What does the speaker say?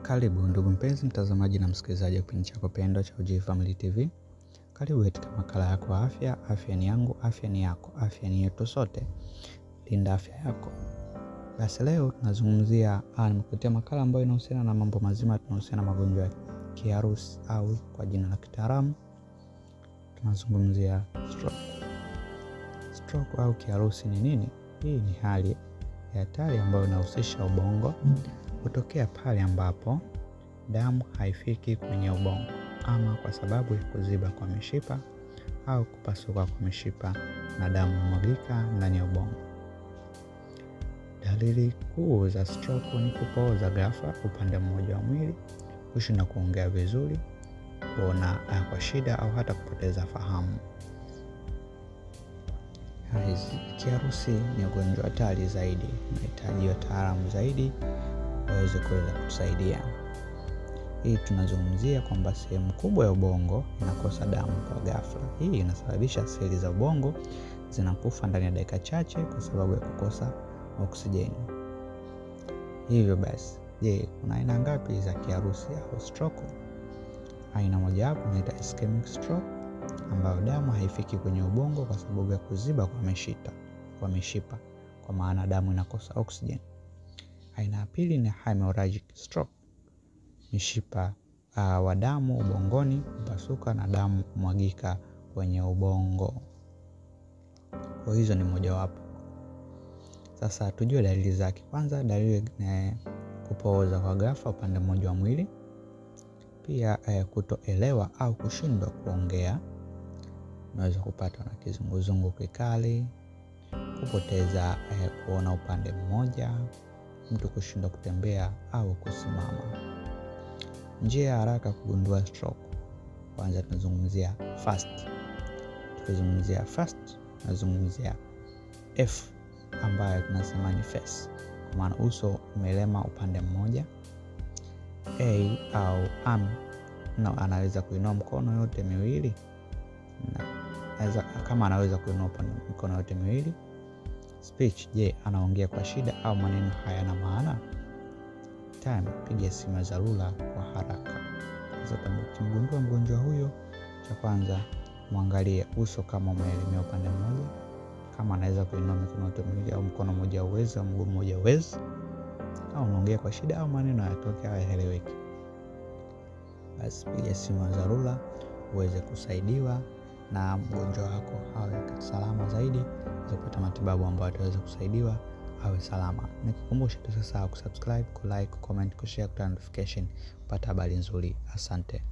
Karibu ndugu mpenzi mtazamaji na msikilizaji wa kipindi chako pendwa cha Ujii Family TV. Karibu katika makala yako ya afya. Afya ni yangu, afya ni yako, afya ni yetu sote. Linda afya yako. Basi leo tunazungumzia nimekuletea makala ambayo inahusiana na mambo mazima, tunahusiana na magonjwa ya kiharusi au kwa jina la kitaalamu tunazungumzia stroke. Stroke au kiharusi ni nini? Hii ni hali ya hatari ambayo inahusisha ubongo. Hutokea pale ambapo damu haifiki kwenye ubongo, ama kwa sababu ya kuziba kwa mishipa au kupasuka kwa mishipa na damu kumwagika ndani ya ubongo. Dalili kuu za stroke ni kupooza ghafla upande mmoja wa mwili, kushindwa kuongea vizuri, kuona kwa shida au hata kupoteza fahamu. Kiharusi ni ugonjwa hatari zaidi, unahitaji wataalamu zaidi waweze kutusaidia. Hii tunazungumzia kwamba sehemu kubwa ya ubongo inakosa damu kwa ghafla. Hii inasababisha seli za ubongo zinakufa ndani ya dakika chache kwa sababu ya kukosa oksijeni. Hivyo basi, kuna aina ngapi za kiharusi au stroke? Aina moja hapo inaitwa ischemic stroke, ambayo damu haifiki kwenye ubongo kwa sababu ya kuziba kwa mishipa, kwa maana damu inakosa oksijeni. Aina ya pili ni hemorrhagic stroke. Mishipa wa damu ubongoni kupasuka na damu kumwagika kwenye ubongo. Kwa hizo ni mojawapo. Sasa tujue dalili zake. Kwanza, dalili ni kupooza kwa ghafla upande mmoja wa mwili. Pia kutoelewa au kushindwa kuongea. Unaweza kupatwa na kizunguzungu kikali, kupoteza kuona upande mmoja, mtu kushindwa kutembea au kusimama. Njia ya haraka kugundua stroke. Kwanza tunazungumzia fast. Tukizungumzia fast, tunazungumzia F ambayo tunasema ni face, kwa maana uso umelema upande mmoja. A au arm, anaweza kuinua mkono yote miwili, kama anaweza kuinua mikono yote miwili. Speech, anaongea kwa shida au maneno hayana maana. Time, piga simu ya dharura kwa haraka. Sasa tumgundua mgonjwa huyo, cha kwanza muangalie uso kama umeelemea upande mmoja, kama anaweza kuinua mikono yote miwili au mkono mmoja uweze, mguu mmoja uweze, au unaongea kwa shida au maneno hayatoki au hayaeleweki. Basi piga simu ya dharura uweze kusaidiwa na mgonjwa wako awe salama zaidi, kupata matibabu ambayo ataweza kusaidiwa awe salama. Nikukumbusha tusisahau kusubscribe, kulike, comment, kushare, kuturn notification kupata habari nzuri. Asante.